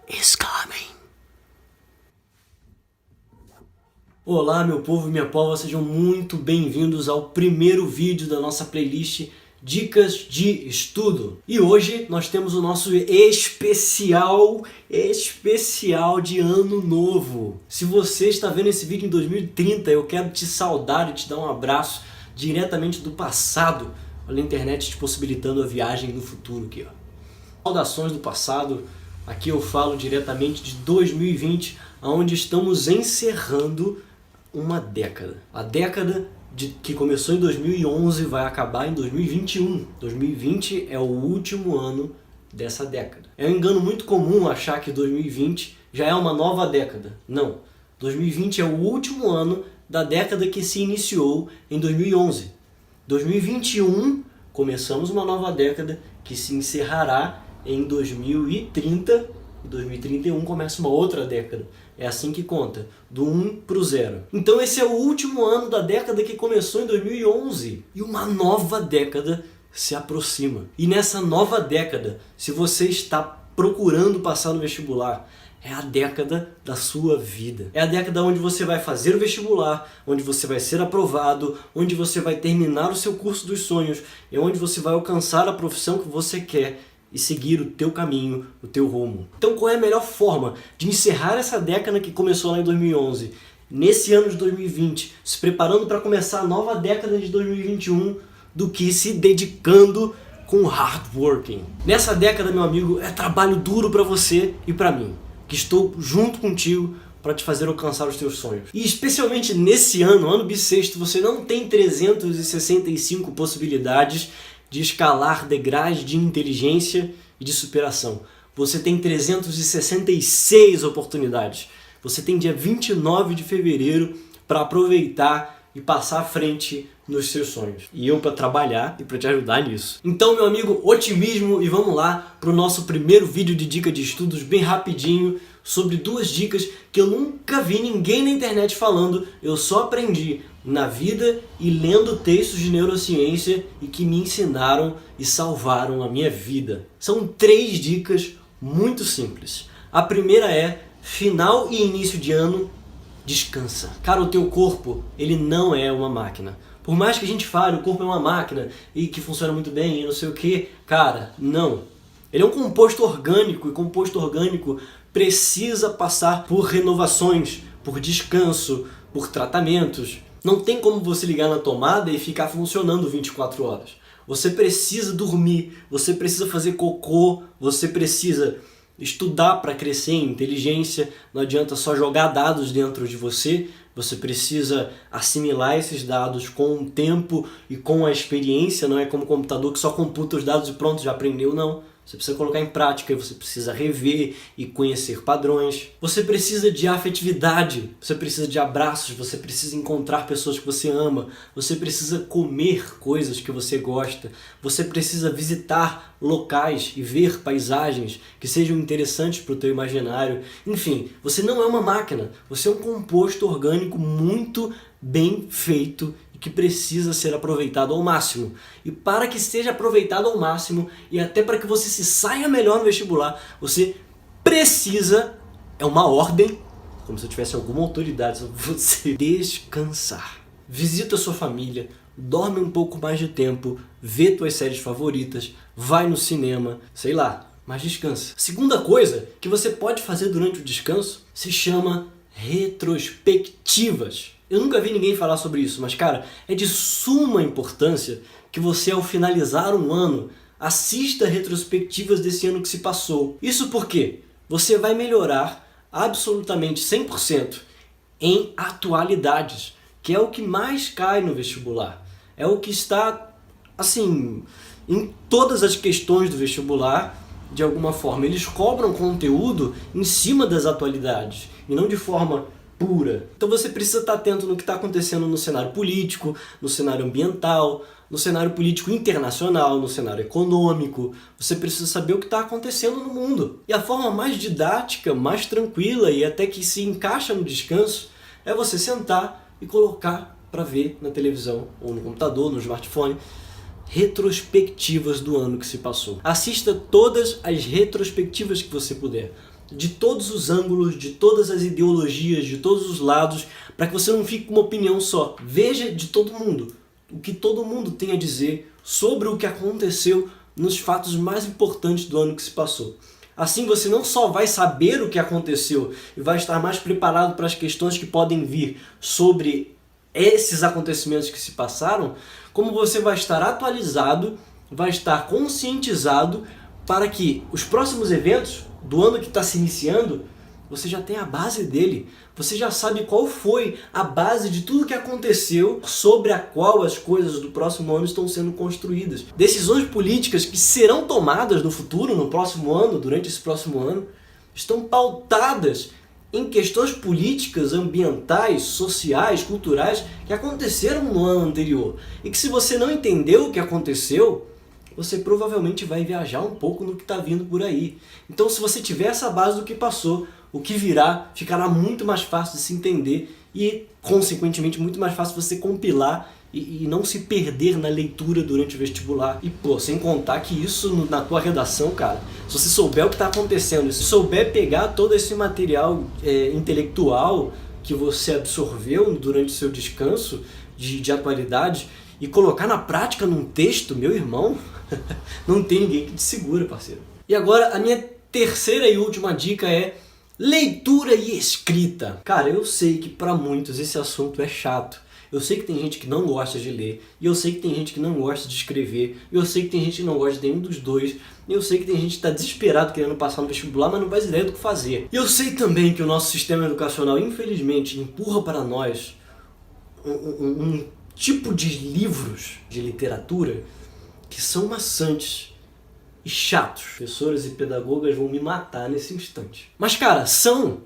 is coming. Olá, meu povo e minha pova, sejam muito bem-vindos ao primeiro vídeo da nossa playlist Dicas de Estudo. E hoje nós temos o nosso especial de Ano Novo. Se você está vendo esse vídeo em 2030, eu quero te saudar e te dar um abraço diretamente do passado. Olha a internet te possibilitando a viagem no futuro aqui, ó. Saudações do passado, aqui eu falo diretamente de 2020, onde estamos encerrando uma década. A década que começou em 2011 vai acabar em 2021. 2020 é o último ano dessa década. É um engano muito comum achar que 2020 já é uma nova década. Não. 2020 é o último ano da década que se iniciou em 2011. 2021 começamos uma nova década que se encerrará em 2030 e 2031 começa uma outra década. É assim que conta, do 1 para o 0. Então esse é o último ano da década que começou em 2011 e uma nova década se aproxima. E nessa nova década, se você está procurando passar no vestibular, é a década da sua vida. É a década onde você vai fazer o vestibular, onde você vai ser aprovado, onde você vai terminar o seu curso dos sonhos, é onde você vai alcançar a profissão que você quer e seguir o teu caminho, o teu rumo. Então qual é a melhor forma de encerrar essa década que começou lá em 2011, nesse ano de 2020, se preparando para começar a nova década de 2021, do que se dedicando com hard working? Nessa década, meu amigo, é trabalho duro para você e para mim, que estou junto contigo para te fazer alcançar os teus sonhos. E especialmente nesse ano bissexto, você não tem 365 possibilidades de escalar degraus de inteligência e de superação. Você tem 366 oportunidades. Você tem dia 29 de fevereiro para aproveitar e passar à frente nos seus sonhos. E eu para trabalhar e para te ajudar nisso. Então, meu amigo, otimismo, e vamos lá para o nosso primeiro vídeo de dica de estudos bem rapidinho sobre duas dicas que eu nunca vi ninguém na internet falando, eu só aprendi na vida e lendo textos de neurociência e que me ensinaram e salvaram a minha vida. São 3 dicas muito simples. A primeira é: final e início de ano, descansa. Cara, o teu corpo, ele não é uma máquina. Por mais que a gente fale, o corpo é uma máquina e que funciona muito bem e não sei o que, cara, não. Ele é um composto orgânico e composto orgânico precisa passar por renovações, por descanso, por tratamentos. Não tem como você ligar na tomada e ficar funcionando 24 horas. Você precisa dormir, você precisa fazer cocô, você precisa estudar para crescer em inteligência. Não adianta só jogar dados dentro de você, você precisa assimilar esses dados com o tempo e com a experiência. Não é como o computador que só computa os dados e pronto, já aprendeu, não. Você precisa colocar em prática e você precisa rever e conhecer padrões. Você precisa de afetividade, você precisa de abraços, você precisa encontrar pessoas que você ama, você precisa comer coisas que você gosta, você precisa visitar locais e ver paisagens que sejam interessantes para o teu imaginário. Enfim, você não é uma máquina, você é um composto orgânico muito bem feito que precisa ser aproveitado ao máximo. E para que seja aproveitado ao máximo e até para que você se saia melhor no vestibular, você precisa, é uma ordem, como se eu tivesse alguma autoridade sobre você, descansar. Visita sua família, dorme um pouco mais de tempo, vê tuas séries favoritas, vai no cinema, sei lá, mas descansa. Segunda coisa que você pode fazer durante o descanso se chama retrospectivas. Eu nunca vi ninguém falar sobre isso, mas cara, é de suma importância que você, ao finalizar um ano, assista retrospectivas desse ano que se passou. Isso porque você vai melhorar absolutamente 100% em atualidades, que é o que mais cai no vestibular. É o que está, assim, em todas as questões do vestibular, de alguma forma. Eles cobram conteúdo em cima das atualidades, e não de forma pura. Então você precisa estar atento no que está acontecendo no cenário político, no cenário ambiental, no cenário político internacional, no cenário econômico. Você precisa saber o que está acontecendo no mundo. E a forma mais didática, mais tranquila e até que se encaixa no descanso é você sentar e colocar para ver na televisão ou no computador, no smartphone, retrospectivas do ano que se passou. Assista todas as retrospectivas que você puder. de todos os ângulos, de todas as ideologias, de todos os lados, para que você não fique com uma opinião só. Veja de todo mundo, o que todo mundo tem a dizer sobre o que aconteceu nos fatos mais importantes do ano que se passou. Assim você não só vai saber o que aconteceu e vai estar mais preparado para as questões que podem vir sobre esses acontecimentos que se passaram, como você vai estar atualizado, vai estar conscientizado para que os próximos eventos do ano que está se iniciando, você já tem a base dele. Você já sabe qual foi a base de tudo que aconteceu, sobre a qual as coisas do próximo ano estão sendo construídas. Decisões políticas que serão tomadas no futuro, no próximo ano, durante esse próximo ano, estão pautadas em questões políticas, ambientais, sociais, culturais que aconteceram no ano anterior. E que se você não entendeu o que aconteceu, você provavelmente vai viajar um pouco no que está vindo por aí. Então, se você tiver essa base do que passou, o que virá ficará muito mais fácil de se entender e, consequentemente, muito mais fácil você compilar e não se perder na leitura durante o vestibular. E, pô, sem contar que isso na tua redação, cara, se você souber o que está acontecendo, se souber pegar todo esse material intelectual que você absorveu durante o seu descanso de atualidade e colocar na prática num texto, meu irmão, não tem ninguém que te segura, parceiro. E agora, a minha terceira e última dica é leitura e escrita. Cara, eu sei que para muitos esse assunto é chato. Eu sei que tem gente que não gosta de ler, e eu sei que tem gente que não gosta de escrever, e eu sei que tem gente que não gosta de nenhum dos dois, e eu sei que tem gente que está desesperado querendo passar no vestibular, mas não faz ideia do que fazer. E eu sei também que o nosso sistema educacional, infelizmente, empurra para nós um tipo de livros de literatura que são maçantes e chatos. Professores e pedagogas vão me matar nesse instante. Mas, cara, são...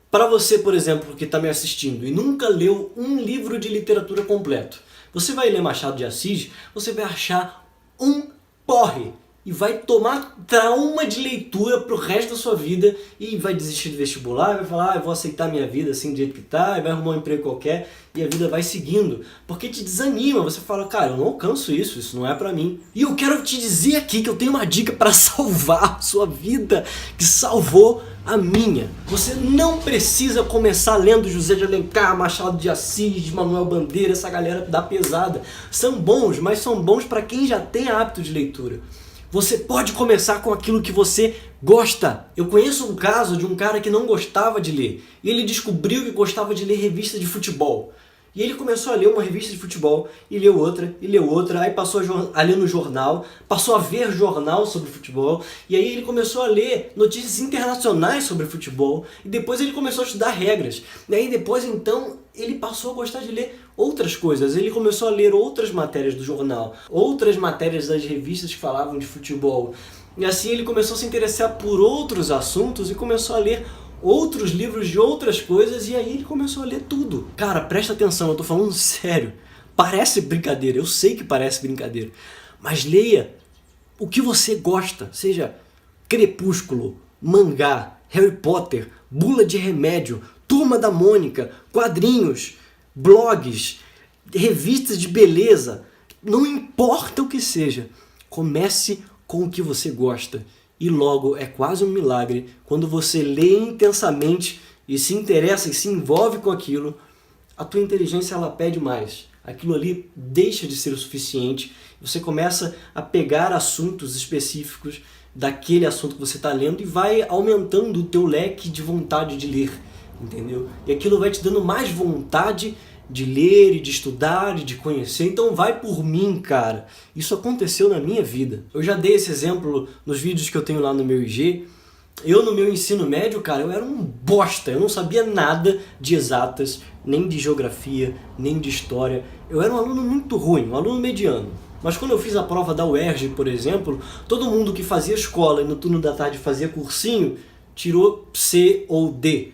Para você, por exemplo, que está me assistindo e nunca leu um livro de literatura completo, você vai ler Machado de Assis, você vai achar um porre e vai tomar trauma de leitura pro resto da sua vida e vai desistir do vestibular, vai falar, eu vou aceitar minha vida assim do jeito que tá, e vai arrumar um emprego qualquer e a vida vai seguindo, porque te desanima, você fala, cara, eu não alcanço isso não é pra mim. E eu quero te dizer aqui que eu tenho uma dica para salvar a sua vida, que salvou a minha. Você não precisa começar lendo José de Alencar, Machado de Assis, Manuel Bandeira, essa galera da pesada. São bons, mas são bons para quem já tem hábito de leitura. Você pode começar com aquilo que você gosta. Eu conheço um caso de um cara que não gostava de ler. E ele descobriu que gostava de ler revista de futebol. E ele começou a ler uma revista de futebol, e leu outra, aí passou a ler no jornal, passou a ver jornal sobre futebol, e aí ele começou a ler notícias internacionais sobre futebol, e depois ele começou a estudar regras. E aí depois, então, ele passou a gostar de ler outras coisas, ele começou a ler outras matérias do jornal, outras matérias das revistas que falavam de futebol. E assim ele começou a se interessar por outros assuntos e começou a ler outros livros de outras coisas, e aí ele começou a ler tudo. Cara, presta atenção, eu tô falando sério. Parece brincadeira, eu sei que parece brincadeira, mas leia o que você gosta, seja Crepúsculo, mangá, Harry Potter, bula de remédio, Turma da Mônica, quadrinhos, blogs, revistas de beleza, não importa o que seja, comece com o que você gosta. E logo é quase um milagre quando você lê intensamente e se interessa e se envolve com aquilo, a tua inteligência ela pede mais. Aquilo ali deixa de ser o suficiente, você começa a pegar assuntos específicos daquele assunto que você está lendo e vai aumentando o teu leque de vontade de ler, entendeu? E aquilo vai te dando mais vontade de ler e de estudar e de conhecer. Então vai por mim, cara. Isso aconteceu na minha vida. Eu já dei esse exemplo nos vídeos que eu tenho lá no meu IG. Eu no meu ensino médio, cara, eu era um bosta. Eu não sabia nada de exatas, nem de geografia, nem de história. Eu era um aluno muito ruim, um aluno mediano. Mas quando eu fiz a prova da UERJ, por exemplo, todo mundo que fazia escola e no turno da tarde fazia cursinho, tirou C ou D.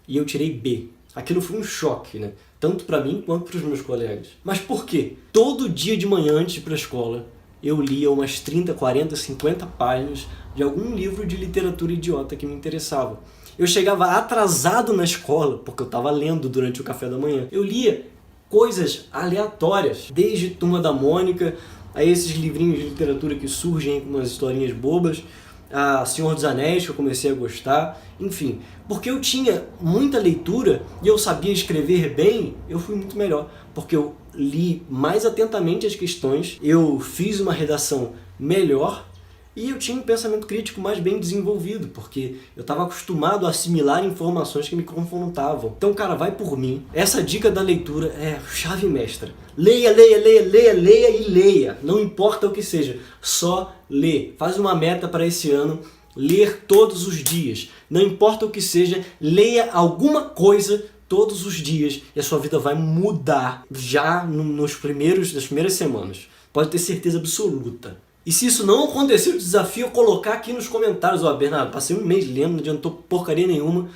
E eu tirei B. Aquilo foi um choque, né? Tanto para mim quanto para os meus colegas. Mas por quê? Todo dia de manhã antes de ir para a escola, eu lia umas 30, 40, 50 páginas de algum livro de literatura idiota que me interessava. Eu chegava atrasado na escola, porque eu estava lendo durante o café da manhã. Eu lia coisas aleatórias, desde Turma da Mônica, a esses livrinhos de literatura que surgem com umas historinhas bobas, a Senhor dos Anéis, que eu comecei a gostar, enfim. Porque eu tinha muita leitura e eu sabia escrever bem, eu fui muito melhor. Porque eu li mais atentamente as questões, eu fiz uma redação melhor e eu tinha um pensamento crítico mais bem desenvolvido, porque eu estava acostumado a assimilar informações que me confrontavam. Então, cara, vai por mim. Essa dica da leitura é chave mestra. Leia, leia, leia, leia, leia e leia. Não importa o que seja, só lê. Faz uma meta para esse ano, ler todos os dias. Não importa o que seja, leia alguma coisa todos os dias e a sua vida vai mudar já nas primeiras semanas. Pode ter certeza absoluta. E se isso não acontecer, eu desafio colocar aqui nos comentários. Ó, Bernardo, passei um mês lendo, não adiantou porcaria nenhuma.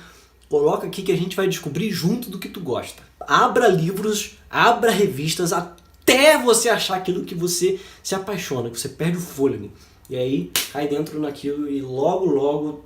Coloca aqui que a gente vai descobrir junto do que tu gosta. Abra livros, abra revistas, até você achar aquilo que você se apaixona, que você perde o fôlego. E aí, cai dentro naquilo e logo, logo,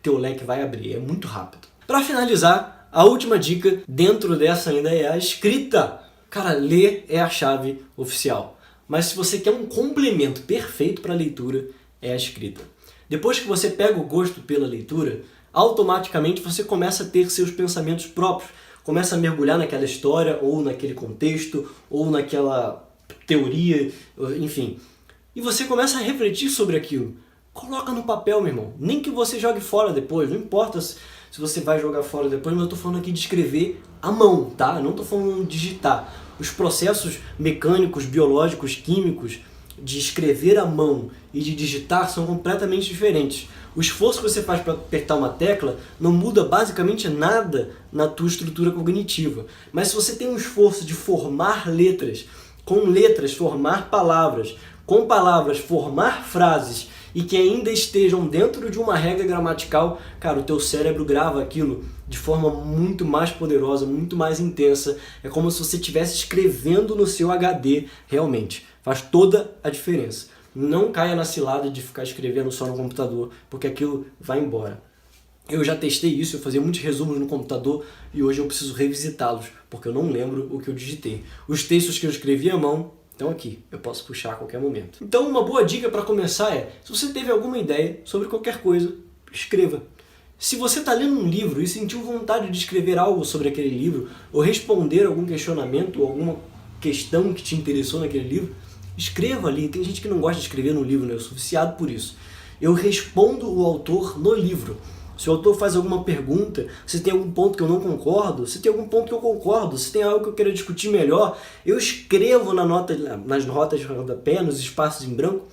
teu leque vai abrir. É muito rápido. Para finalizar, a última dica dentro dessa ainda é a escrita. Cara, ler é a chave oficial. Mas se você quer um complemento perfeito para a leitura, é a escrita. Depois que você pega o gosto pela leitura, automaticamente você começa a ter seus pensamentos próprios. Começa a mergulhar naquela história, ou naquele contexto, ou naquela teoria, enfim. E você começa a refletir sobre aquilo. Coloca no papel, meu irmão. Nem que você jogue fora depois, não importa se você vai jogar fora depois, mas eu estou falando aqui de escrever à mão, tá? Eu não estou falando de digitar. Os processos mecânicos, biológicos, químicos de escrever à mão e de digitar são completamente diferentes. O esforço que você faz para apertar uma tecla não muda basicamente nada na tua estrutura cognitiva. Mas se você tem um esforço de formar letras, com letras formar palavras, com palavras formar frases e que ainda estejam dentro de uma regra gramatical, cara, o teu cérebro grava aquilo de forma muito mais poderosa, muito mais intensa. É como se você estivesse escrevendo no seu HD realmente. Faz toda a diferença. Não caia na cilada de ficar escrevendo só no computador, porque aquilo vai embora. Eu já testei isso, eu fazia muitos resumos no computador e hoje eu preciso revisitá-los, porque eu não lembro o que eu digitei. Os textos que eu escrevi à mão estão aqui, eu posso puxar a qualquer momento. Então uma boa dica para começar é, se você teve alguma ideia sobre qualquer coisa, escreva. Se você está lendo um livro e sentiu vontade de escrever algo sobre aquele livro, ou responder algum questionamento, ou alguma questão que te interessou naquele livro, escreva ali. Tem gente que não gosta de escrever no livro, né? Eu sou viciado por isso. Eu respondo o autor no livro. Se o autor faz alguma pergunta, se tem algum ponto que eu não concordo, se tem algum ponto que eu concordo, se tem algo que eu quero discutir melhor, eu escrevo nas notas de rodapé, nos espaços em branco.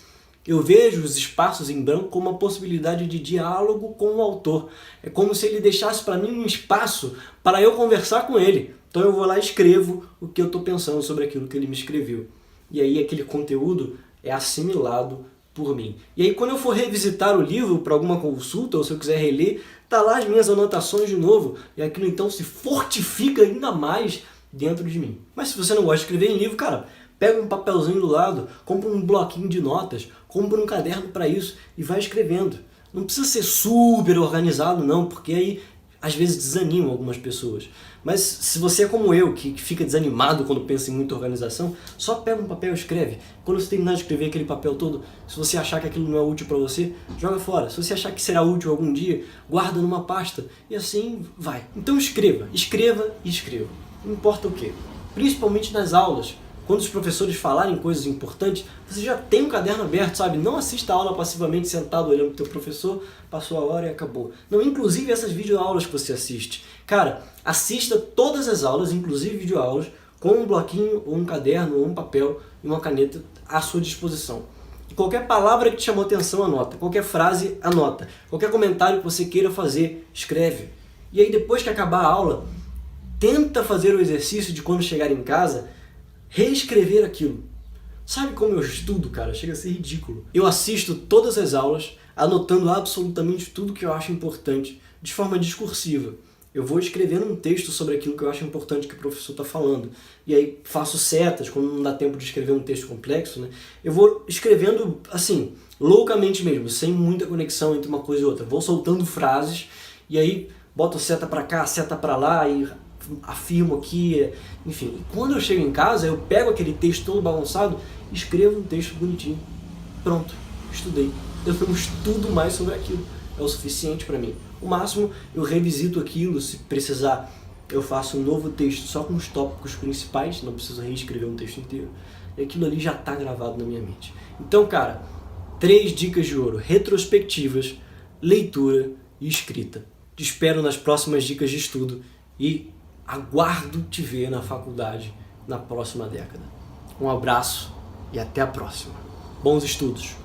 Eu vejo os espaços em branco como uma possibilidade de diálogo com o autor. É como se ele deixasse para mim um espaço para eu conversar com ele. Então eu vou lá e escrevo o que eu estou pensando sobre aquilo que ele me escreveu. E aí aquele conteúdo é assimilado por mim. E aí quando eu for revisitar o livro para alguma consulta, ou se eu quiser reler, tá lá as minhas anotações de novo, e aquilo então se fortifica ainda mais dentro de mim. Mas se você não gosta de escrever em livro, cara, pega um papelzinho do lado, compra um bloquinho de notas, compra um caderno para isso e vai escrevendo. Não precisa ser super organizado não, porque aí às vezes desanimam algumas pessoas. Mas se você é como eu, que fica desanimado quando pensa em muita organização, só pega um papel e escreve. Quando você terminar de escrever aquele papel todo, se você achar que aquilo não é útil para você, joga fora. Se você achar que será útil algum dia, guarda numa pasta. E assim vai. Então escreva, escreva e escreva. Não importa o quê. Principalmente nas aulas. Quando os professores falarem coisas importantes, você já tem um caderno aberto, sabe? Não assista a aula passivamente sentado olhando para o teu professor, passou a hora e acabou. Não, inclusive essas videoaulas que você assiste. Cara, assista todas as aulas, inclusive videoaulas, com um bloquinho, ou um caderno, ou um papel e uma caneta à sua disposição. E qualquer palavra que te chamou atenção, anota. Qualquer frase, anota. Qualquer comentário que você queira fazer, escreve. E aí depois que acabar a aula, tenta fazer o exercício de quando chegar em casa, reescrever aquilo. Sabe como eu estudo, cara? Chega a ser ridículo. Eu assisto todas as aulas, anotando absolutamente tudo que eu acho importante, de forma discursiva. Eu vou escrevendo um texto sobre aquilo que eu acho importante que o professor está falando. E aí faço setas, quando não dá tempo de escrever um texto complexo, né? Eu vou escrevendo, assim, loucamente mesmo, sem muita conexão entre uma coisa e outra. Vou soltando frases, e aí boto seta para cá, seta para lá, e afirmo aqui, enfim. E quando eu chego em casa, eu pego aquele texto todo bagunçado e escrevo um texto bonitinho. Pronto. estudei. Eu não estudo mais sobre aquilo. É o suficiente para mim. O máximo, eu revisito aquilo, se precisar, eu faço um novo texto só com os tópicos principais, não preciso reescrever um texto inteiro. E aquilo ali já está gravado na minha mente. Então, cara, 3 dicas de ouro: retrospectivas, leitura e escrita. Te espero nas próximas dicas de estudo e aguardo te ver na faculdade na próxima década. Um abraço e até a próxima. Bons estudos!